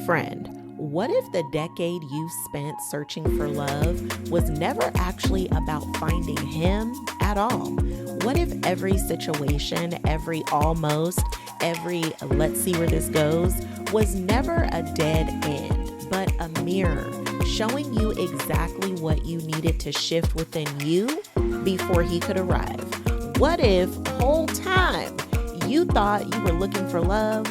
Friend, what if the decade you spent searching for love was never actually about finding him at all? What if every situation, every almost, every let's see where this goes was never a dead end, but a mirror showing you exactly what you needed to shift within you before he could arrive? What if the whole time you thought you were looking for love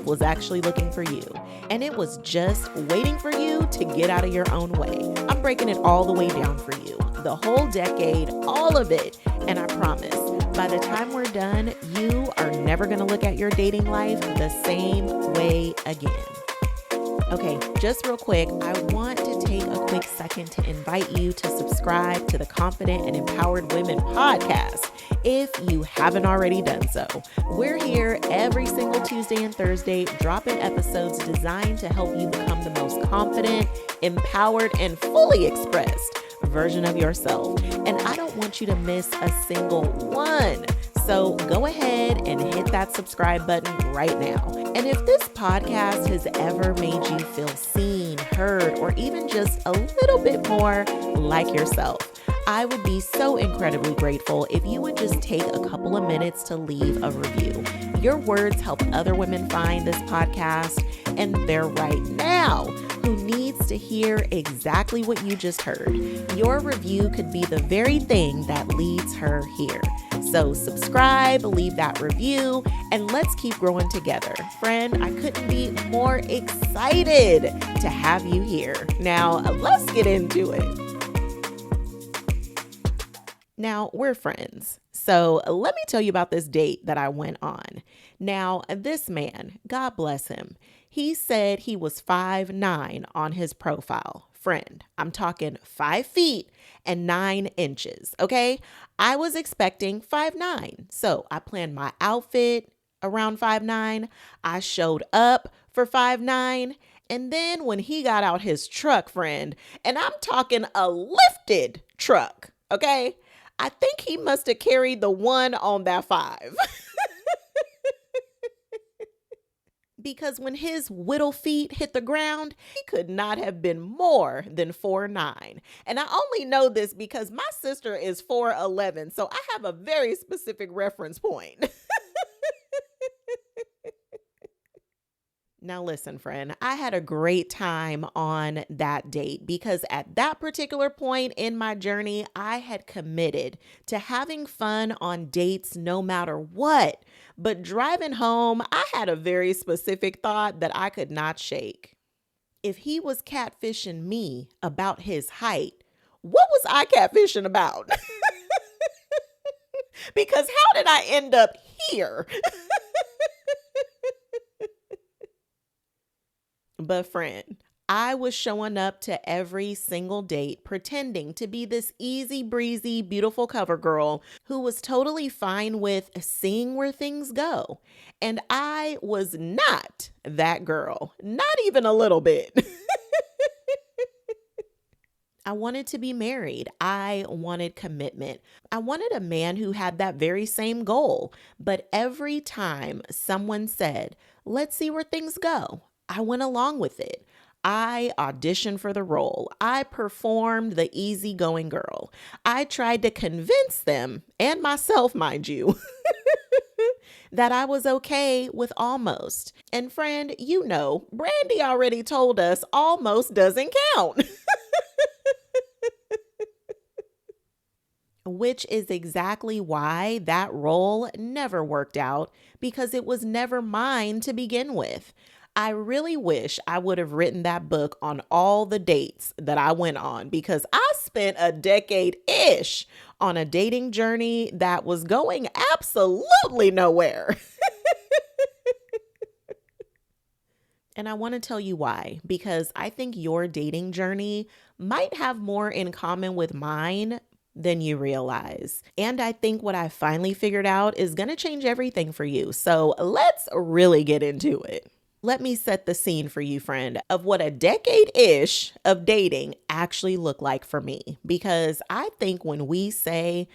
was actually looking for you, and it was just waiting for you to get out of your own way? I'm breaking it all the way down for you. The whole decade, all of it. And I promise, by the time we're done, you are never going to look at your dating life the same way again. Okay, just real quick, I want to take a quick second to invite you to subscribe to the Confident and Empowered Women podcast if you haven't already done so. We're here every single Tuesday and Thursday, dropping episodes designed to help you become the most confident, empowered, and fully expressed version of yourself. And I don't want you to miss a single one. So go ahead and hit that subscribe button right now. And if this podcast has ever made you feel seen, heard, or even just a little bit more like yourself, I would be so incredibly grateful if you would just take a couple of minutes to leave a review. Your words help other women find this podcast, and they're right now who needs to hear exactly what you just heard. Your review could be the very thing that leads her here. So subscribe, leave that review, and let's keep growing together. Friend, I couldn't be more excited to have you here. Now, let's get into it. Now, we're friends. So let me tell you about this date that I went on. Now, this man, God bless him, he said he was 5'9" on his profile. Friend, I'm talking 5 feet and 9 inches, okay? I was expecting 5'9". So I planned my outfit around 5'9". I showed up for 5'9". And then when he got out his truck, friend, and I'm talking a lifted truck, okay? I think he must have carried the one on that 5. Because when his whittle feet hit the ground, he could not have been more than 4'9". And I only know this because my sister is 4'11", so I have a very specific reference point. Now listen, friend, I had a great time on that date because at that particular point in my journey, I had committed to having fun on dates no matter what. But driving home, I had a very specific thought that I could not shake. If he was catfishing me about his height, what was I catfishing about? Because how did I end up here? But friend, I was showing up to every single date pretending to be this easy breezy, beautiful cover girl who was totally fine with seeing where things go. And I was not that girl, not even a little bit. I wanted to be married. I wanted commitment. I wanted a man who had that very same goal. But every time someone said, let's see where things go, I went along with it. I auditioned for the role. I performed the easygoing girl. I tried to convince them, and myself, mind you, that I was okay with almost. And friend, you know, Brandy already told us almost doesn't count. Which is exactly why that role never worked out, because it was never mine to begin with. I really wish I would have written that book on all the dates that I went on, because I spent a decade-ish on a dating journey that was going absolutely nowhere. And I want to tell you why, because I think your dating journey might have more in common with mine than you realize. And I think what I finally figured out is going to change everything for you. So let's really get into it. Let me set the scene for you, friend, of what a decade-ish of dating actually looked like for me. Because I think when we say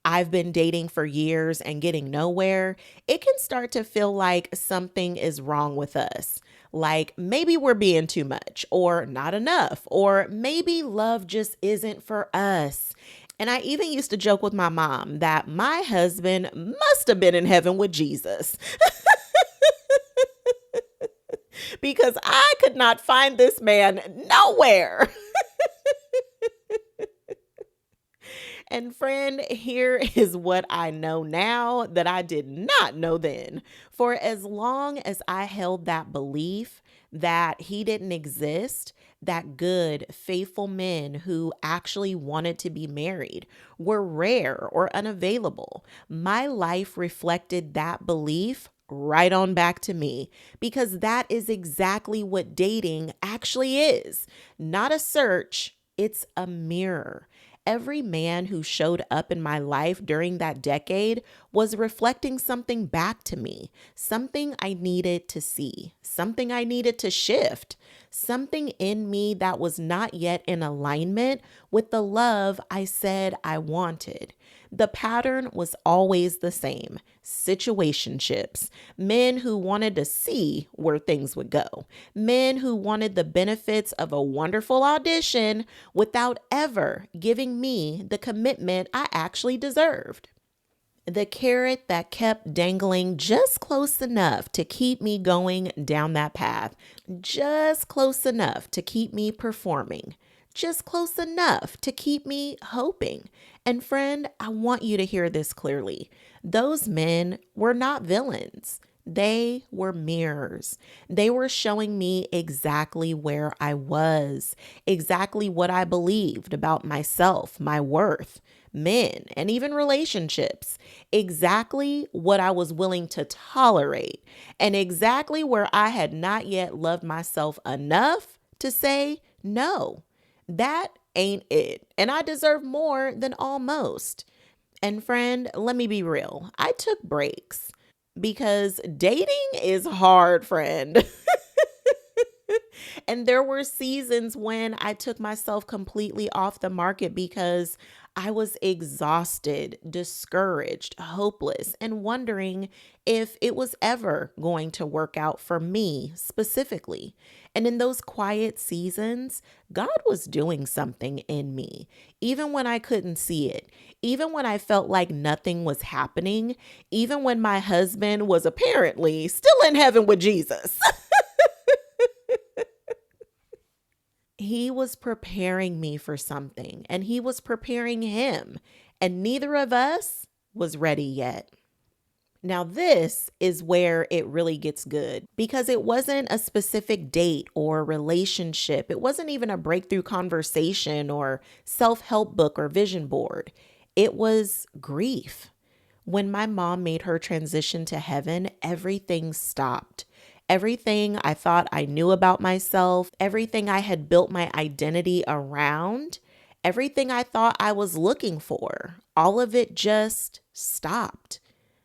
I've been dating for years and getting nowhere, it can start to feel like something is wrong with us. Like maybe we're being too much or not enough, or maybe love just isn't for us. And I even used to joke with my mom that my husband must have been in heaven with Jesus because I could not find this man nowhere. And friend, here is what I know now that I did not know then. For as long as I held that belief that he didn't exist, that good, faithful men who actually wanted to be married were rare or unavailable, my life reflected that belief right on back to me, because that is exactly what dating actually is. Not a search, it's a mirror. Every man who showed up in my life during that decade was reflecting something back to me, something I needed to see, something I needed to shift, something in me that was not yet in alignment with the love I said I wanted. The pattern was always the same: situationships, men who wanted to see where things would go, men who wanted the benefits of a wonderful audition without ever giving me the commitment I actually deserved. The carrot that kept dangling just close enough to keep me going down that path, just close enough to keep me performing, just close enough to keep me hoping. And friend, I want you to hear this clearly. Those men were not villains. They were mirrors. They were showing me exactly where I was, exactly what I believed about myself, my worth, men, and even relationships, exactly what I was willing to tolerate, and exactly where I had not yet loved myself enough to say no. That ain't it. And I deserve more than almost. And friend, let me be real. I took breaks because dating is hard, friend. And there were seasons when I took myself completely off the market because I was exhausted, discouraged, hopeless, and wondering if it was ever going to work out for me specifically. And in those quiet seasons, God was doing something in me, even when I couldn't see it, even when I felt like nothing was happening, even when my husband was apparently still in heaven with Jesus. He was preparing me for something, and he was preparing him, and neither of us was ready yet. Now, this is where it really gets good because it wasn't a specific date or relationship. It wasn't even a breakthrough conversation or self help book or vision board. It was grief. When my mom made her transition to heaven, everything stopped. Everything I thought I knew about myself, everything I had built my identity around, everything I thought I was looking for, all of it just stopped.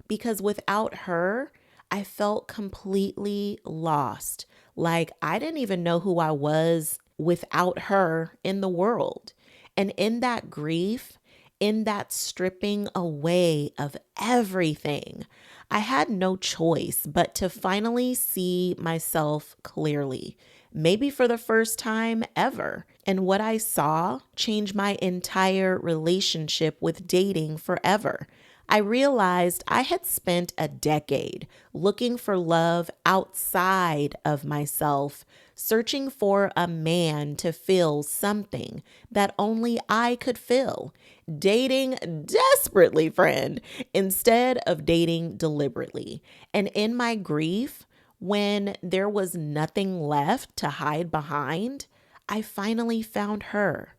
Because without her, I felt completely lost. Like I didn't even know who I was without her in the world. And in that grief, in that stripping away of everything, I had no choice but to finally see myself clearly, maybe for the first time ever. And what I saw changed my entire relationship with dating forever. I realized I had spent a decade looking for love outside of myself, searching for a man to fill something that only I could fill, dating desperately, friend, instead of dating deliberately. And in my grief, when there was nothing left to hide behind, I finally found her.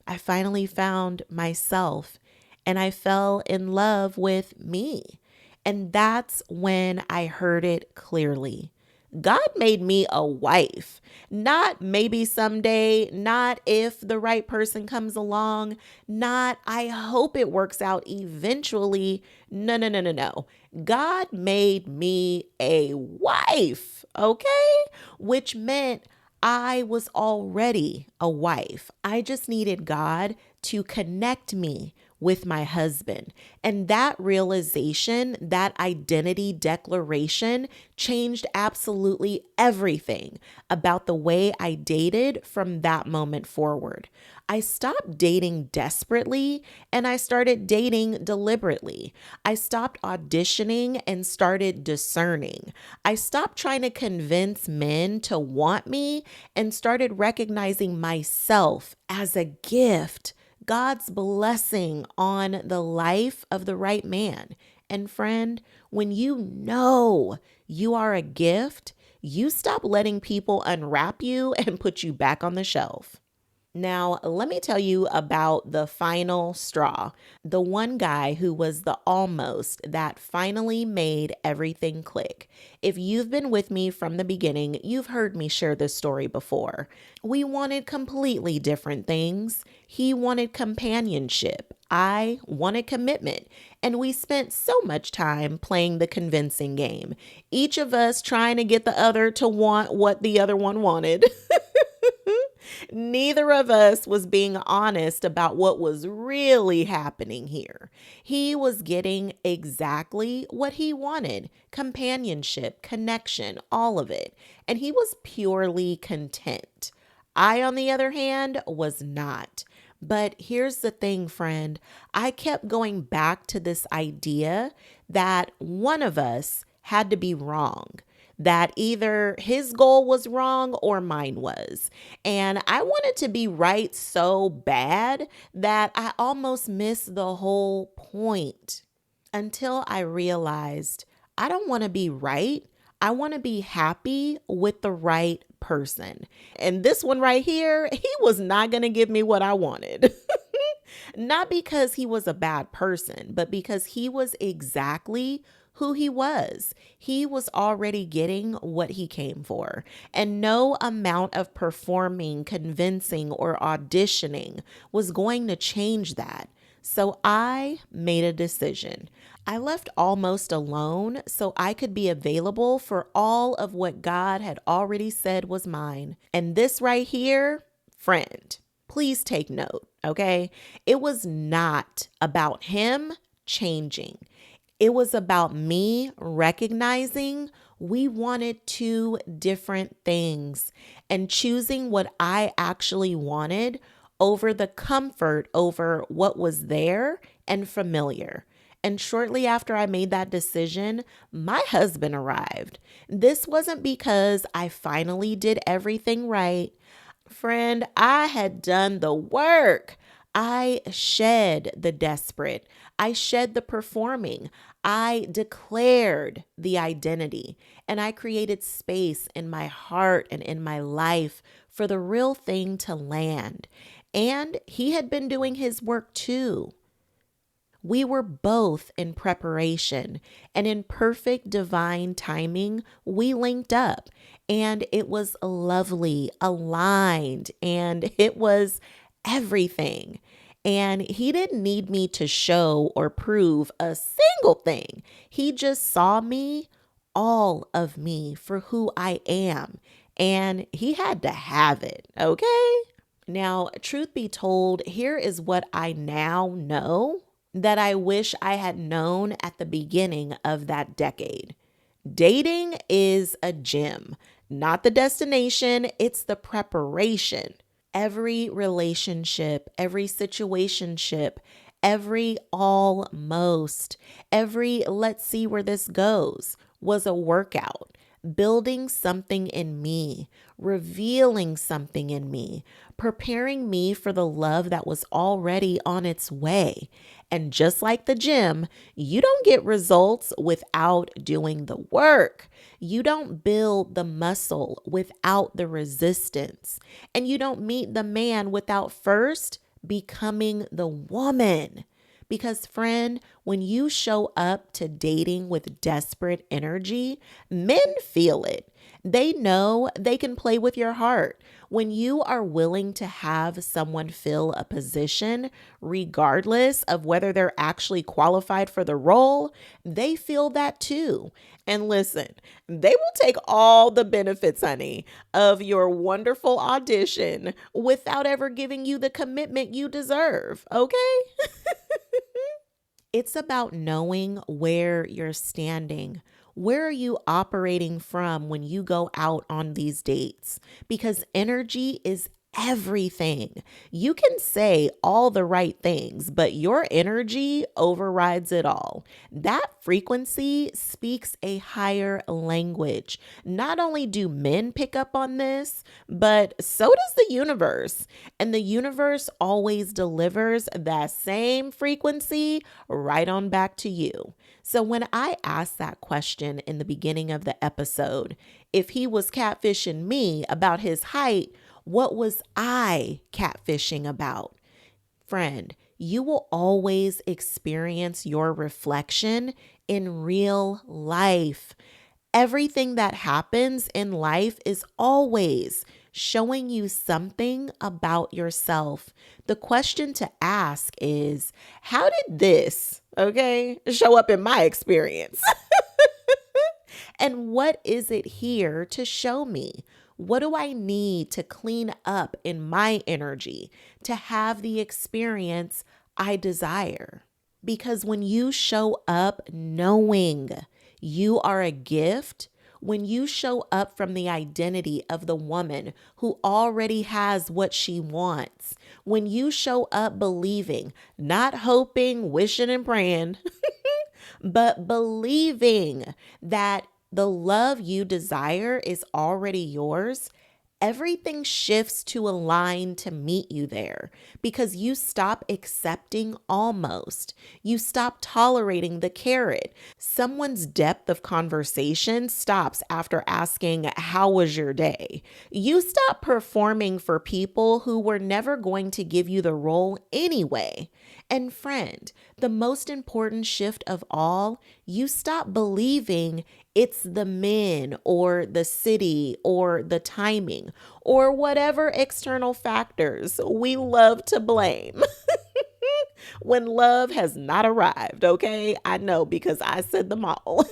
I finally found myself, and I fell in love with me. And that's when I heard it clearly. God made me a wife, not maybe someday, not if the right person comes along, not I hope it works out eventually. No, no, no, no, no. God made me a wife, okay? Which meant I was already a wife. I just needed God to connect me with my husband. And that realization, that identity declaration changed absolutely everything about the way I dated from that moment forward. I stopped dating desperately and I started dating deliberately. I stopped auditioning and started discerning. I stopped trying to convince men to want me and started recognizing myself as a gift, God's blessing on the life of the right man. And friend, when you know you are a gift, you stop letting people unwrap you and put you back on the shelf. Now, let me tell you about the final straw, the one guy who was the almost that finally made everything click. If you've been with me from the beginning, you've heard me share this story before. We wanted completely different things. He wanted companionship. I wanted commitment. And we spent so much time playing the convincing game, each of us trying to get the other to want what the other one wanted. Neither of us was being honest about what was really happening here. He was getting exactly what he wanted: companionship, connection, all of it. And he was purely content. I, on the other hand, was not. But here's the thing, friend. I kept going back to this idea that one of us had to be wrong, that either his goal was wrong or mine was. And I wanted to be right so bad that I almost missed the whole point until I realized I don't want to be right. I want to be happy with the right person. And this one right here, he was not going to give me what I wanted. Not because he was a bad person, but because he was exactly who he was. He was already getting what he came for. And no amount of performing, convincing, or auditioning was going to change that. So I made a decision. I left almost alone so I could be available for all of what God had already said was mine. And this right here, friend, please take note, okay? It was not about him changing. It was about me recognizing we wanted two different things and choosing what I actually wanted over the comfort over what was there and familiar. And shortly after I made that decision, my husband arrived. This wasn't because I finally did everything right. Friend, I had done the work. I shed the desperate. I shed the performing. I declared the identity. And I created space in my heart and in my life for the real thing to land. And he had been doing his work too. We were both in preparation, and in perfect divine timing, we linked up, and it was lovely, aligned, and it was everything. And he didn't need me to show or prove a single thing. He just saw me, all of me, for who I am. And he had to have it, okay? Now, truth be told, here is what I now know that I wish I had known at the beginning of that decade. Dating is a gym, not the destination, it's the preparation. Every relationship, every situationship, every almost, every let's see where this goes was a workout, building something in me, revealing something in me, preparing me for the love that was already on its way. And just like the gym, you don't get results without doing the work. You don't build the muscle without the resistance. And you don't meet the man without first becoming the woman. Because, friend, when you show up to dating with desperate energy, men feel it. They know they can play with your heart. When you are willing to have someone fill a position, regardless of whether they're actually qualified for the role, they feel that too. And listen, they will take all the benefits, honey, of your wonderful audition without ever giving you the commitment you deserve, okay? It's about knowing where you're standing. Where are you operating from when you go out on these dates? Because energy is everything. You can say all the right things, but your energy overrides it all. That frequency speaks a higher language. Not only do men pick up on this, but so does the universe. And the universe always delivers that same frequency right on back to you. So when I asked that question in the beginning of the episode, if he was catfishing me about his height, what was I catfishing about? Friend, you will always experience your reflection in real life. Everything that happens in life is always showing you something about yourself. The question to ask is, how did this, show up in my experience? And what is it here to show me? What do I need to clean up in my energy to have the experience I desire? Because when you show up knowing you are a gift, when you show up from the identity of the woman who already has what she wants, when you show up believing, not hoping, wishing, and praying, but believing that the love you desire is already yours, everything shifts to align to meet you there because you stop accepting almost. You stop tolerating the carrot. Someone's depth of conversation stops after asking, "How was your day?" You stop performing for people who were never going to give you the role anyway. And friend, the most important shift of all, you stop believing it's the men or the city or the timing or whatever external factors we love to blame when love has not arrived, okay? I know because I said them all.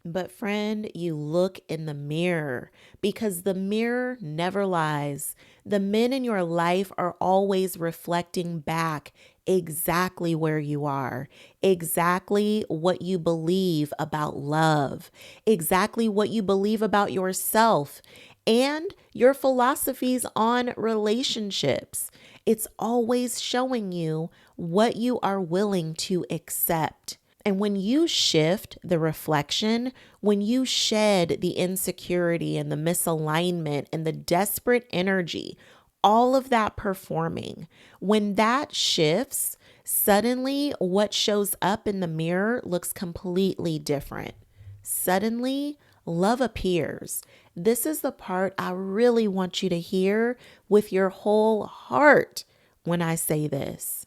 But friend, you look in the mirror because the mirror never lies. The men in your life are always reflecting back exactly where you are, exactly what you believe about love, exactly what you believe about yourself, and your philosophies on relationships. It's always showing you what you are willing to accept. And when you shift the reflection, when you shed the insecurity and the misalignment and the desperate energy, all of that performing, when that shifts, suddenly what shows up in the mirror looks completely different. Suddenly, love appears. This is the part I really want you to hear with your whole heart when I say this.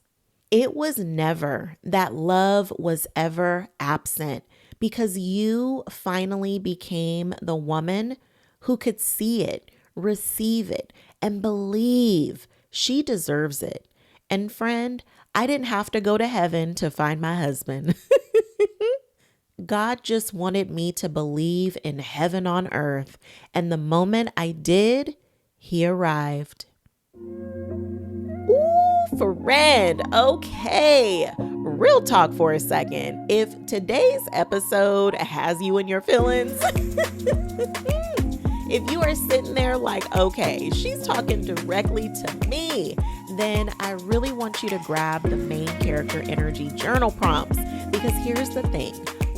It was never that love was ever absent because you finally became the woman who could see it, receive it, and believe she deserves it. And friend, I didn't have to go to heaven to find my husband. God just wanted me to believe in heaven on earth. And the moment I did, he arrived. Friend, okay. Real talk for a second. If today's episode has you in your feelings, if you are sitting there like, okay, she's talking directly to me, then I really want you to grab the main character energy journal prompts because here's the thing.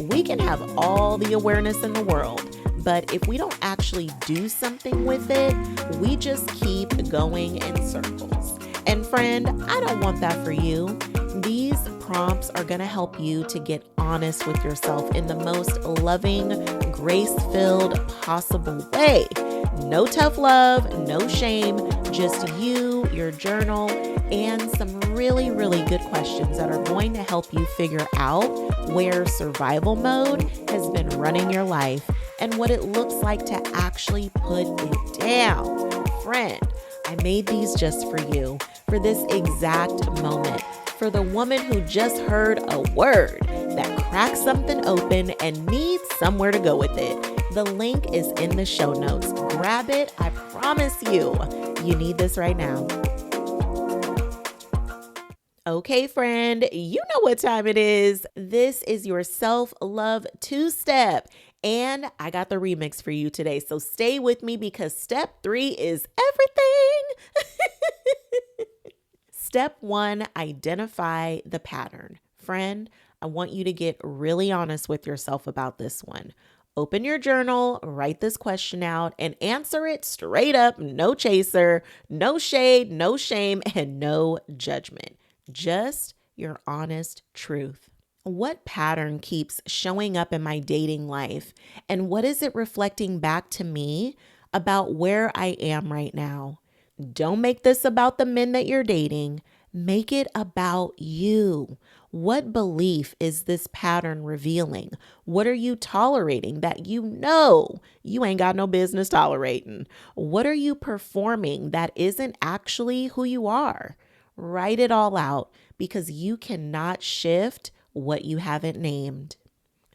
We can have all the awareness in the world, but if we don't actually do something with it, we just keep going in circles. And friend, I don't want that for you. These prompts are going to help you to get honest with yourself in the most loving, grace-filled possible way. No tough love, no shame, just you, your journal, and some really, really good questions that are going to help you figure out where survival mode has been running your life and what it looks like to actually put it down. Friend, I made these just for you, for this exact moment, for the woman who just heard a word that cracks something open and needs somewhere to go with it. The link is in the show notes. Grab it. I promise you, you need this right now. Okay, friend, you know what time it is. This is your self-love two-step, and I got the remix for you today. So stay with me because step 3 is everything. Step 1, identify the pattern. Friend, I want you to get really honest with yourself about this one. Open your journal, write this question out, and answer it straight up. No chaser, no shade, no shame, and no judgment. Just your honest truth. What pattern keeps showing up in my dating life? And what is it reflecting back to me about where I am right now? Don't make this about the men that you're dating. Make it about you. What belief is this pattern revealing? What are you tolerating that you know you ain't got no business tolerating? What are you performing that isn't actually who you are? Write it all out because you cannot shift what you haven't named.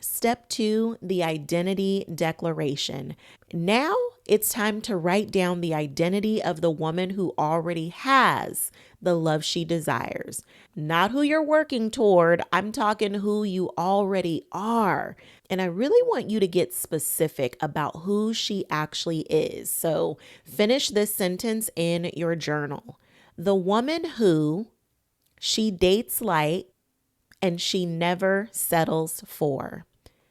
Step 2, the identity declaration. Now it's time to write down the identity of the woman who already has the love she desires. Not who you're working toward. I'm talking who you already are. And I really want you to get specific about who she actually is. So finish this sentence in your journal. The woman who she dates like and she never settles for.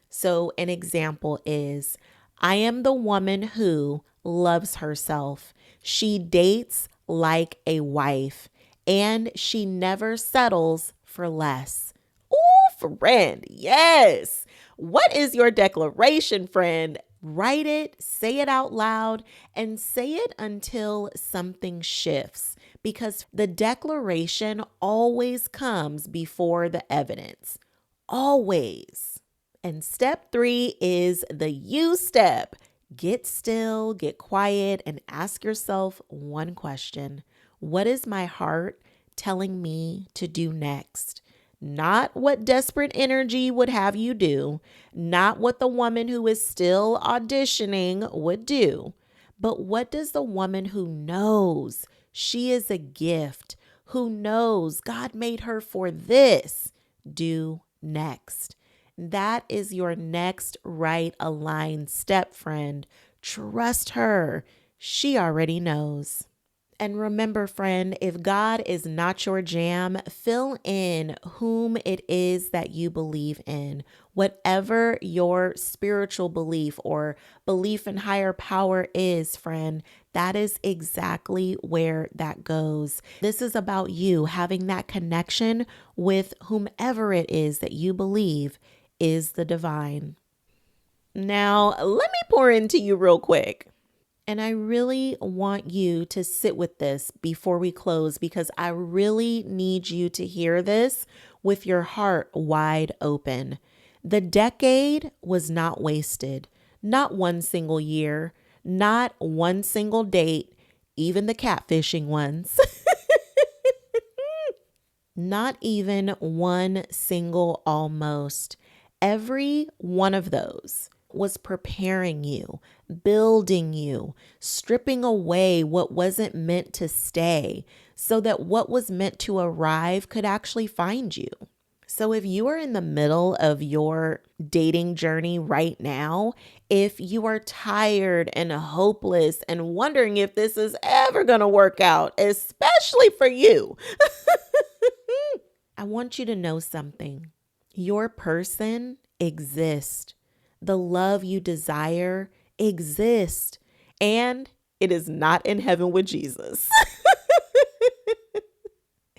So an example is, I am the woman who loves herself. She dates like a wife and she never settles for less. Ooh, friend, yes. What is your declaration, friend? Write it, say it out loud, and say it until something shifts because the declaration always comes before the evidence. Always. And step 3 is the you step. Get still, get quiet, and ask yourself one question. What is my heart telling me to do next? Not what desperate energy would have you do, not what the woman who is still auditioning would do, but what does the woman who knows she is a gift, who knows God made her for this, do next? That is your next right aligned step, friend. Trust her. She already knows. And remember, friend, if God is not your jam, fill in whom it is that you believe in. Whatever your spiritual belief or belief in higher power is, friend, that is exactly where that goes. This is about you having that connection with whomever it is that you believe is the divine. Now, let me pour into you real quick. And I really want you to sit with this before we close because I really need you to hear this with your heart wide open. The decade was not wasted. Not one single year, not one single date, even the catfishing ones. Not even one single almost. Every one of those was preparing you, building you, stripping away what wasn't meant to stay so that what was meant to arrive could actually find you. So if you are in the middle of your dating journey right now, if you are tired and hopeless and wondering if this is ever going to work out, especially for you, I want you to know something. Your person exists. The love you desire exists. And it is not in heaven with Jesus.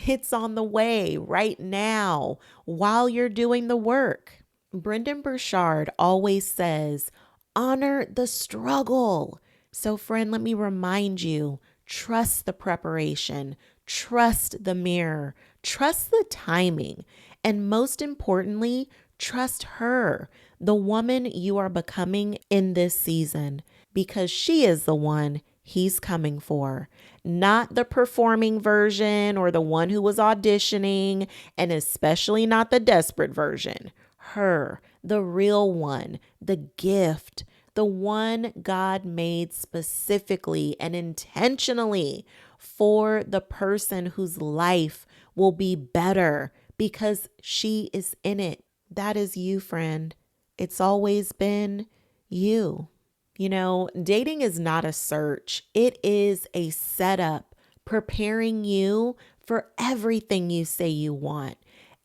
It's on the way right now while you're doing the work. Brendan Burchard always says, honor the struggle. So friend, let me remind you, trust the preparation, trust the mirror, trust the timing, and most importantly, trust her, the woman you are becoming in this season, because she is the one he's coming for, not the performing version or the one who was auditioning, and especially not the desperate version. Her, the real one, the gift, the one God made specifically and intentionally for the person whose life will be better because she is in it. That is you, friend. It's always been you. Dating is not a search. It is a setup preparing you for everything you say you want.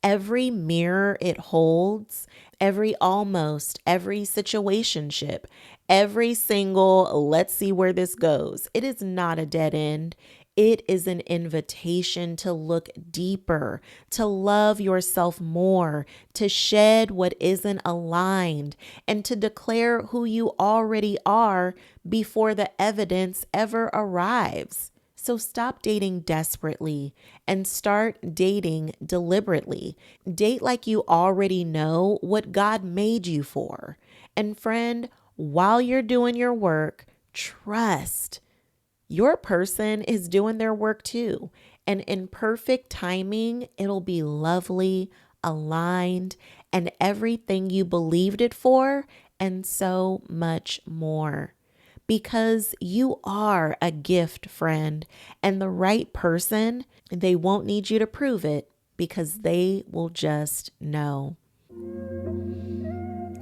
Every mirror it holds, every almost, every situationship, every single let's see where this goes. It is not a dead end. It is an invitation to look deeper, to love yourself more, to shed what isn't aligned, and to declare who you already are before the evidence ever arrives. So stop dating desperately and start dating deliberately. Date like you already know what God made you for. And friend, while you're doing your work, trust your person is doing their work too. And in perfect timing, it'll be lovely, aligned, and everything you believed it for, and so much more. Because you are a gift, friend, and the right person, they won't need you to prove it because they will just know.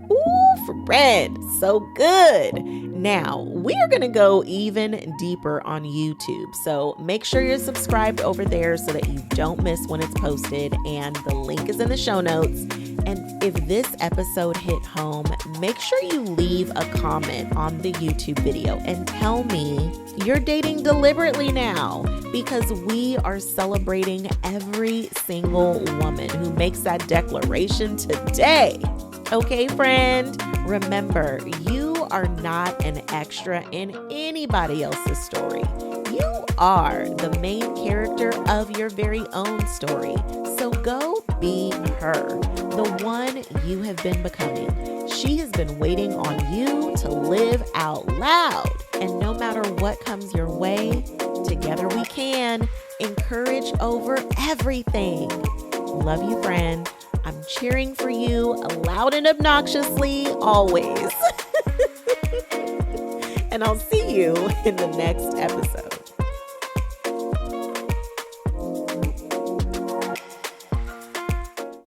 Ooh, friend, so good. Now, we are going to go even deeper on YouTube. So make sure you're subscribed over there so that you don't miss when it's posted. And the link is in the show notes. And if this episode hit home, make sure you leave a comment on the YouTube video and tell me you're dating deliberately now, because we are celebrating every single woman who makes that declaration today. Okay, friend, remember, you are not an extra in anybody else's story. You are the main character of your very own story. So go be her, the one you have been becoming. She has been waiting on you to live out loud. And no matter what comes your way, together we can. Encourage over everything. Love you, friend. I'm cheering for you loud and obnoxiously, always. And I'll see you in the next episode.